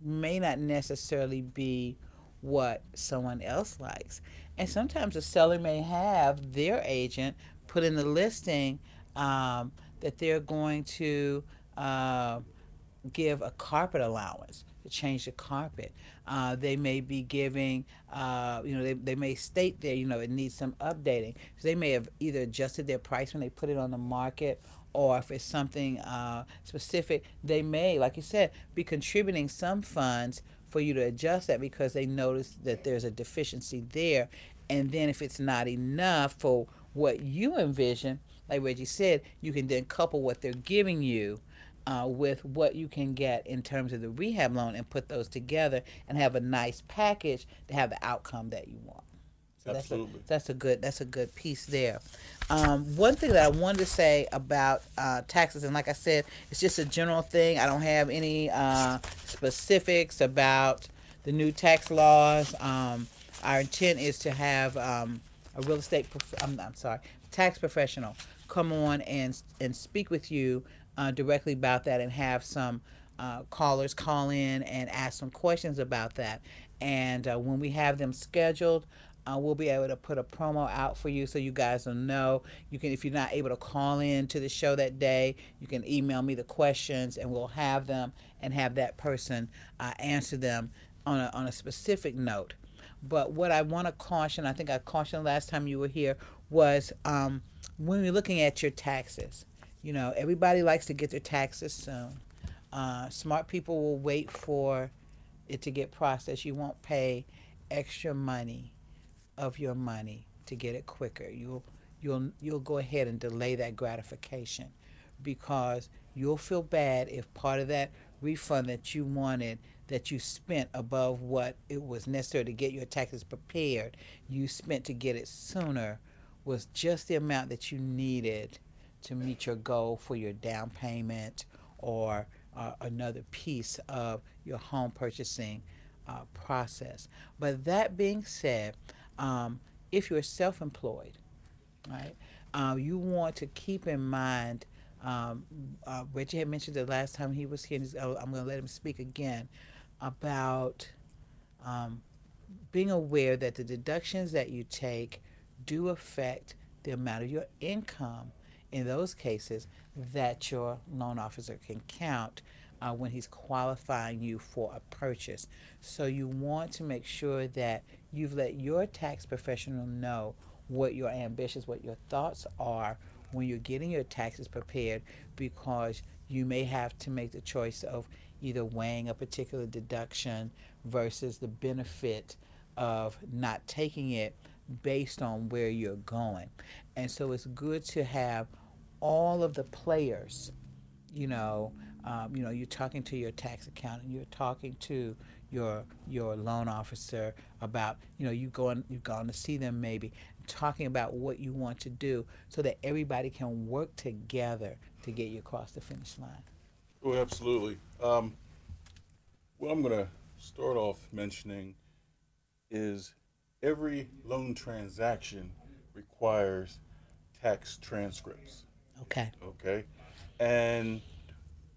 may not necessarily be what someone else likes. And sometimes a seller may have their agent put in the listing that they're going to give a carpet allowance to change the carpet. They may be giving, they may state there, it needs some updating. So they may have either adjusted their price when they put it on the market, or if it's something specific, they may, like you said, be contributing some funds for you to adjust that because they notice that there's a deficiency there. And then if it's not enough for what you envision, like Reggie said, you can then couple what they're giving you with what you can get in terms of the rehab loan and put those together and have a nice package to have the outcome that you want. So absolutely. that's a good piece there. One thing that I wanted to say about taxes, and like I said, it's just a general thing. I don't have any specifics about the new tax laws. Our intent is to have a real estate, I'm sorry, tax professional come on and speak with you directly about that, and have some callers call in and ask some questions about that. And when we have them scheduled, we'll be able to put a promo out for you so you guys will know. You can, if you're not able to call in to the show that day, you can email me the questions and we'll have them and have that person answer them on a specific note. But what I want to caution, I think I cautioned last time you were here, was when you're looking at your taxes. Everybody likes to get their taxes soon. Smart people will wait for it to get processed. You won't pay extra money of your money to get it quicker. You'll go ahead and delay that gratification, because you'll feel bad if part of that refund that you wanted, that you spent above what it was necessary to get your taxes prepared, you spent to get it sooner, was just the amount that you needed to meet your goal for your down payment, or another piece of your home purchasing process. But that being said, if you're self employed, right, you want to keep in mind. Reggie had mentioned the last time he was here, and I'm going to let him speak again about um, being aware that the deductions that you take do affect the amount of your income in those cases that your loan officer can count when he's qualifying you for a purchase. So you want to make sure that you've let your tax professional know what your ambitions, what your thoughts are when you're getting your taxes prepared, because you may have to make the choice of either weighing a particular deduction versus the benefit of not taking it based on where you're going. And so it's good to have all of the players, you know, you're talking to your tax accountant, you're talking to your loan officer about, you've gone to see them maybe, talking about what you want to do so that everybody can work together to get you across the finish line. Oh, absolutely. What I'm going to start off mentioning is every loan transaction requires tax transcripts. Okay. Okay. And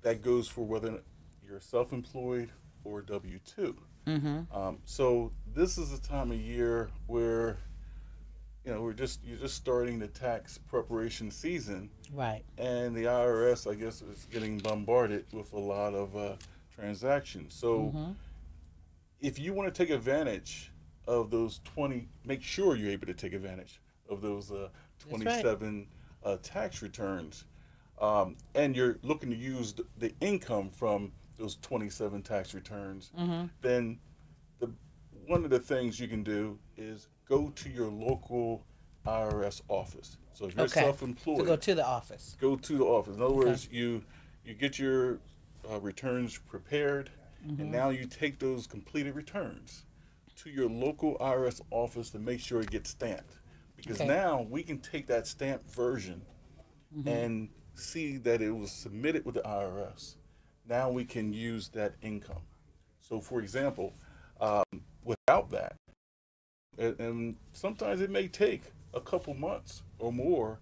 that goes for whether you're self employed or W 2. Mm-hmm. So this is a time of year where you're just starting the tax preparation season, Right. and the IRS, I guess, is getting bombarded with a lot of transactions. So Mm-hmm. if you want to take advantage of those 20, make sure you're able to take advantage of those That's right. 27 tax returns, and you're looking to use the income from those 27 tax returns, Mm-hmm. then the one of the things you can do is go to your local IRS office. So if you're Okay. So go self-employed, to the office. go to the office. In other Okay. words, you get your returns prepared, and Mm-hmm. now you take those completed returns to your local IRS office to make sure it gets stamped. Because Okay. now we can take that stamped version Mm-hmm. and see that it was submitted with the IRS. Now we can use that income. So, for example, without that, and sometimes it may take a couple months or more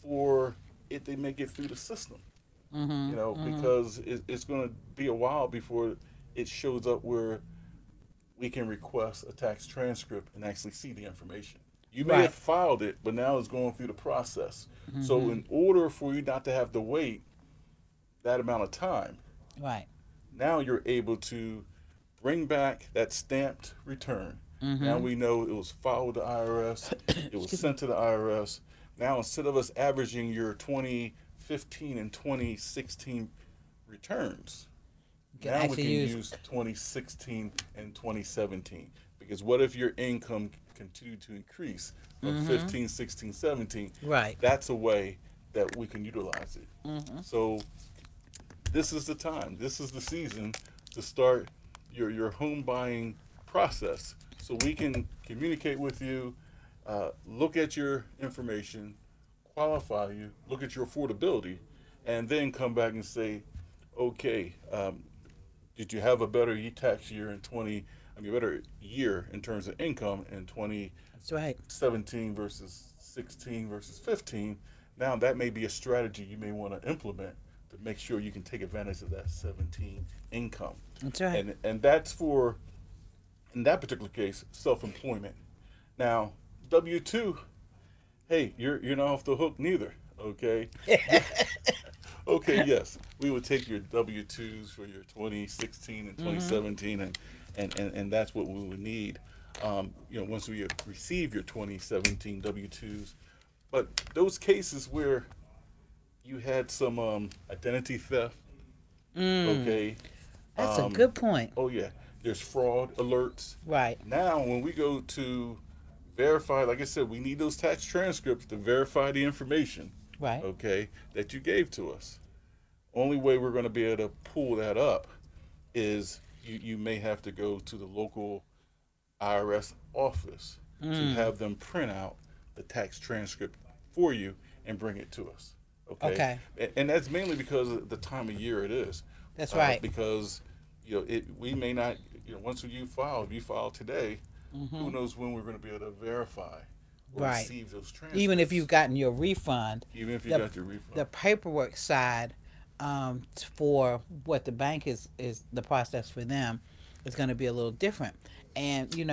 for it to make it through the system, Mm-hmm. Mm-hmm. because it's going to be a while before it shows up where we can request a tax transcript and actually see the information. You may have Right. filed it, but now it's going through the process. So, Mm-hmm. in order for you not to have to wait that amount of time, Right. now you're able to bring back that stamped return. Now Mm-hmm. we know it was filed with the IRS, it was Excuse me. sent to the IRS. Now instead of us averaging your 2015 and 2016 returns, You can now we actually can use. use 2016 and 2017. Because what if your income continued to increase of Mm-hmm. 15, 16, 17? Right. That's a way that we can utilize it. Mm-hmm. So this is the time. This is the season to start your home buying process. So we can communicate with you, look at your information, qualify you, look at your affordability, and then come back and say, okay, did you have a better tax year in 20? I mean, a better year in terms of income in That's right. 2017 versus 16 versus 15. Now that may be a strategy you may want to implement to make sure you can take advantage of that 17 income. That's right. And that's for, in that particular case, self-employment. Now, W2, hey, you're not off the hook neither. Okay. Okay, yes, we would take your W 2s for your 2016 and Mm-hmm. 2017, and that's what we would need. Once we receive your 2017 W 2s. But those cases where you had some identity theft, Mm. okay, That's a um, good point. oh yeah, there's fraud alerts. Right. Now, when we go to verify, like I said, we need those tax transcripts to verify the information, Right. okay, that you gave to us. Only way we're going to be able to pull that up is you may have to go to the local IRS office to Mm. have them print out the tax transcript for you and bring it to us. Okay, Okay. and that's mainly because of the time of year it is. That's right. Because we may not, once if you file today, who Mm-hmm. knows when we're going to be able to verify or Right. receive those Even if you've transcripts, gotten your refund, even if you the got your refund. the paperwork side, for what the bank is the process for them is going to be a little different. And we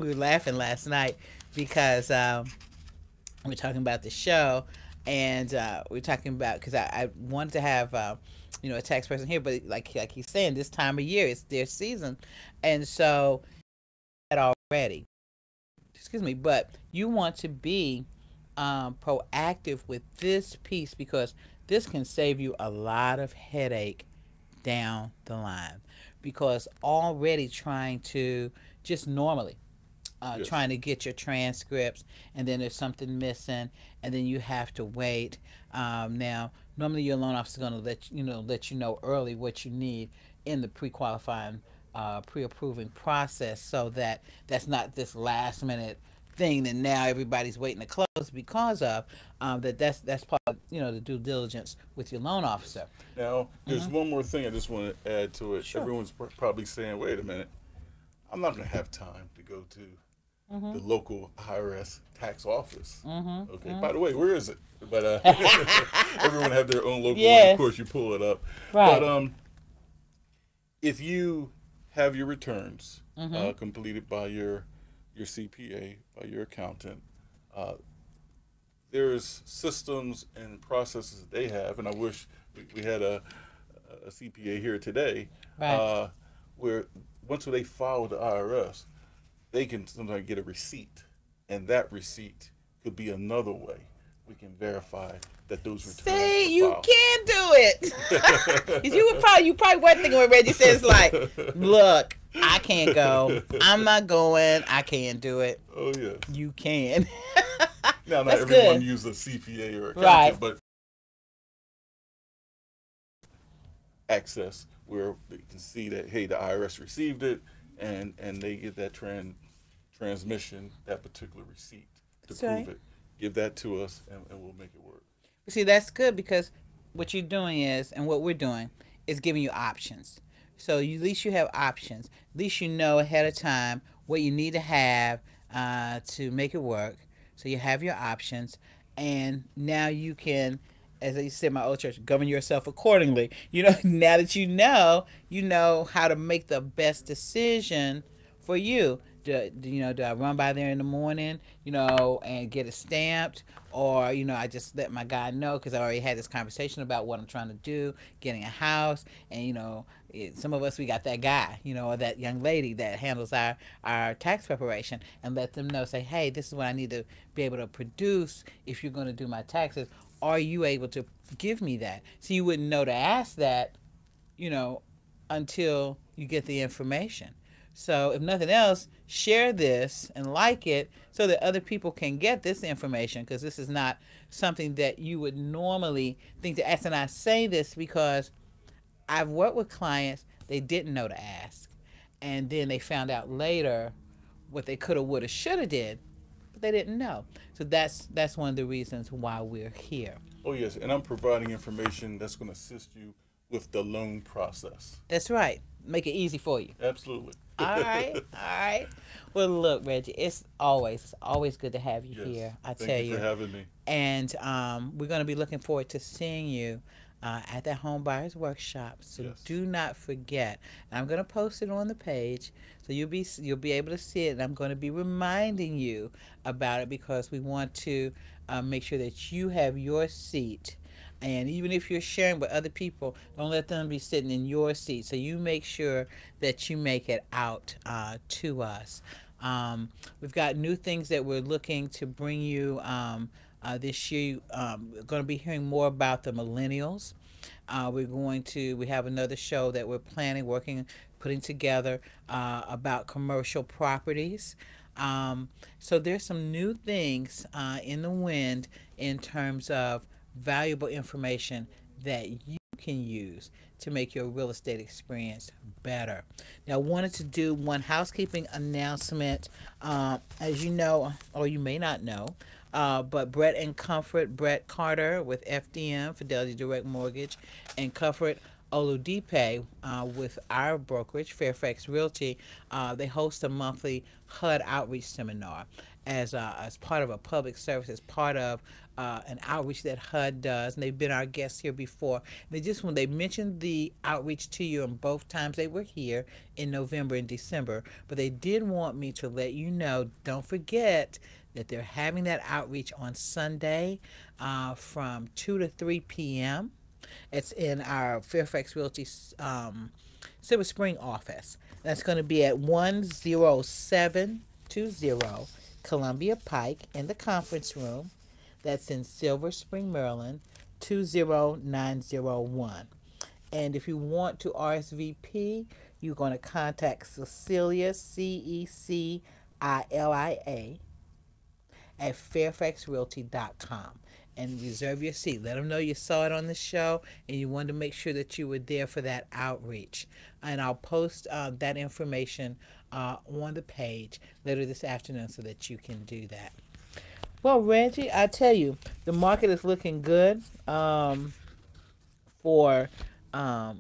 were laughing last night because we were talking about the show, and we are talking about, because I wanted to have a tax person here, but like he's saying, this time of year it's their season, and so that already. Excuse me, but you want to be proactive with this piece, because this can save you a lot of headache down the line. Because already trying to just normally Yes. trying to get your transcripts, and then there's something missing, and then you have to wait. Now, normally your loan officer is going to let you know early what you need in the pre-qualifying, pre-approving process, so that that's not this last minute thing that now everybody's waiting to close because of. That's part of the due diligence with your loan Yes. officer. Now, there's Mm-hmm. one more thing I just want to add to it. Sure. Everyone's probably saying, "Wait a minute, I'm not going to have time to go to Mm-hmm. the local IRS tax office." Okay. Mm-hmm. By the way, where is it? But everyone have their own local one. Of Yes. course, you pull it up. But Right. if you have your returns Mm-hmm. completed by your CPA, by your accountant, uh, there's systems and processes that they have, and I wish we had a CPA here today, Right. uh, where once they file with the IRS, they can sometimes get a receipt, and that receipt could be another way we can verify that those returns were See, you filed. can do it. 'Cause you probably weren't thinking what Reggie says. Like, look, I can't go. I'm not going. I can't do it. Oh yes. You can. Now, not That's everyone good. uses a CPA or Right. accountant, but access where they can see that, hey, the IRS received it, and they get that transmission, that particular receipt to That's prove right. it. Give that to us, and we'll make it work. See, that's good because what you're doing is, and what we're doing, is giving you options. So at least you have options. At least you know ahead of time what you need to have to make it work. So you have your options, and now you can, as I said in my old church, govern yourself accordingly. Now that you know how to make the best decision for you. Do I run by there in the morning, and get it stamped, or I just let my guy know because I already had this conversation about what I'm trying to do, getting a house, and some of us we got that guy, or that young lady that handles our tax preparation, and let them know, say, hey, this is what I need to be able to produce if you're going to do my taxes. Are you able to give me that? So you wouldn't know to ask that, you know, until you get the information. So, if nothing else, share this and like it so that other people can get this information, because this is not something that you would normally think to ask. And I say this because I've worked with clients, they didn't know to ask. And then they found out later what they coulda, woulda, shoulda did, but they didn't know. So that's one of the reasons why we're here. Oh yes, and I'm providing information that's going to assist you with the loan process. That's right. Make it easy for you. Absolutely. All right, all right. Well, look, Reggie, it's always good to have you Yes. here. I Thank tell you for you, having me. and we're going to be looking forward to seeing you at the Home Buyers Workshop. So Yes. do not forget. And I'm going to post it on the page, so you'll be able to see it. And I'm going to be reminding you about it because we want to make sure that you have your seat. And even if you're sharing with other people, don't let them be sitting in your seat. So you make sure that you make it out to us. We've got new things that we're looking to bring you this year. We're going to be hearing more about the millennials. We have another show that we're planning, working, putting together about commercial properties. So there's some new things in the wind in terms of valuable information that you can use to make your real estate experience better. Now, I wanted to do one housekeeping announcement. As you know, or you may not know, but Brett Carter with FDM, Fidelity Direct Mortgage, and Comfort Oludipe with our brokerage, Fairfax Realty, they host a monthly HUD outreach seminar as part of a public service, as part of an outreach that HUD does. And they've been our guests here before. When they mentioned the outreach to you, and both times they were here in November and December, but they did want me to let you know, don't forget that they're having that outreach on Sunday from 2 to 3 p.m. It's in our Fairfax Realty Silver Spring office. That's going to be at 10720 Columbia Pike in the conference room. That's in Silver Spring, Maryland, 20901. And if you want to RSVP, you're going to contact Cecilia, CEC at fairfaxrealty.com and reserve your seat. Let them know you saw it on the show and you wanted to make sure that you were there for that outreach. And I'll post that information on the page later this afternoon so that you can do that. Well, Reggie, I tell you, the market is looking good for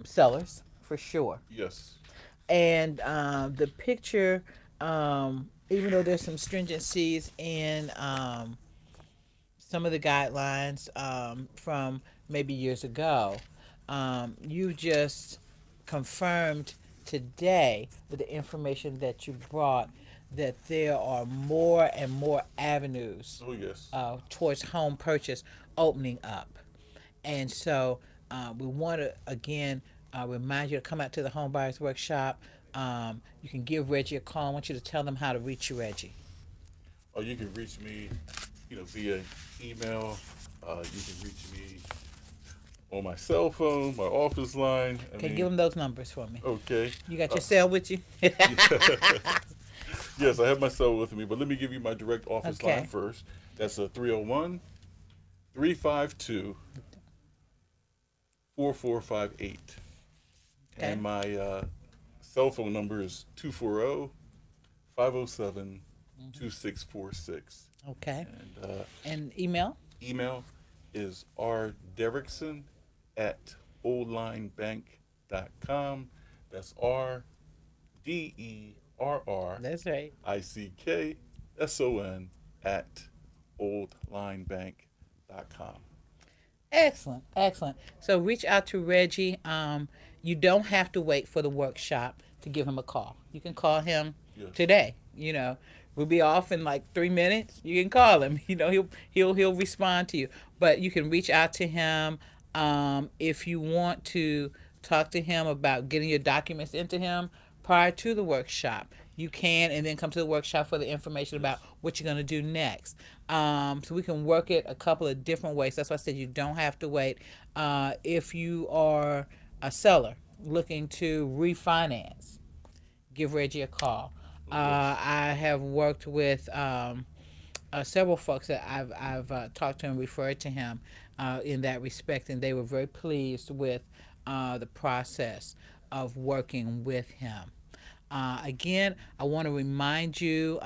sellers for sure. Yes. And the picture, even though there's some stringencies in some of the guidelines from maybe years ago, you just confirmed today with the information that you brought that there are more and more avenues Oh, yes. towards home purchase opening up. And so we want to again remind you to come out to the Home Buyers Workshop. You can give Reggie a call. I want you to tell them how to reach you, Reggie. Or you can reach me, via email. You can reach me on my cell phone, my office line. Okay, give them those numbers for me. Okay. You got your cell with you? Yes, I have my cell with me, but let me give you my direct office Okay. line first. That's a 301 352 4458. Okay. And my cell phone number is 240 507 2646. Okay. And And email? email is rderrickson at oldlinebank.com. That's That's right. RDERRICKSON at oldlinebank.com. Excellent, excellent. So reach out to Reggie. You don't have to wait for the workshop to give him a call. You can call him Yes. today. We'll be off in like 3 minutes. You can call him. He'll respond to you. But you can reach out to him if you want to talk to him about getting your documents into him prior to the workshop. You can, and then come to the workshop for the information about what you're going to do next. So we can work it a couple of different ways. That's why I said you don't have to wait. If you are a seller looking to refinance, give Reggie a call. Yes. I have worked with several folks that I've talked to and referred to him in that respect, and they were very pleased with the process of working with him. Again, I want to remind you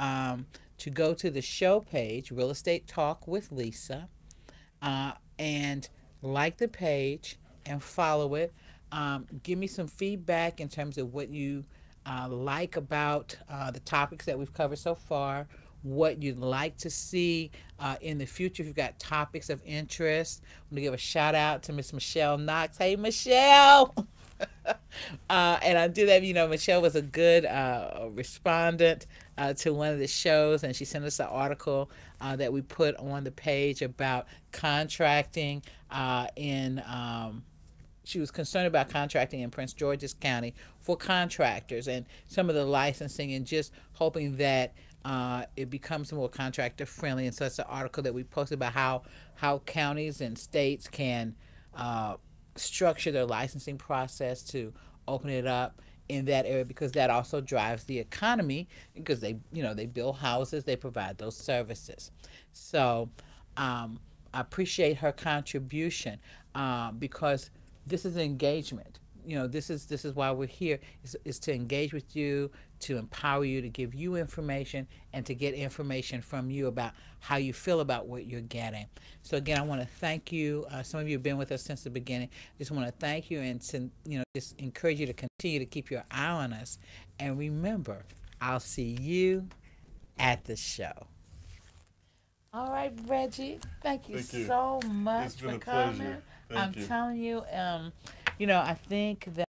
to go to the show page, Real Estate Talk with Lisa, and like the page and follow it. Give me some feedback in terms of what you like about the topics that we've covered so far, what you'd like to see in the future. If you've got topics of interest, I'm going to give a shout out to Miss Michelle Knox. Hey, Michelle! And I do that. Michelle was a good respondent to one of the shows, and she sent us an article that we put on the page about contracting in. She was concerned about contracting in Prince George's County for contractors and some of the licensing, and just hoping that it becomes more contractor friendly. And so it's an article that we posted about how counties and states can structure their licensing process to open it up in that area, because that also drives the economy, because they build houses, they provide those services. So I appreciate her contribution because this is engagement. This is why we're here, is to engage with you, to empower you, to give you information, and to get information from you about how you feel about what you're getting. So again, I want to thank you. Some of you have been with us since the beginning. Just want to thank you, and just encourage you to continue to keep your eye on us. And remember, I'll see you at the show. All right, Reggie. Thank you Thank you. so much It's been for a coming. pleasure. I'm Thank you. telling you, I think that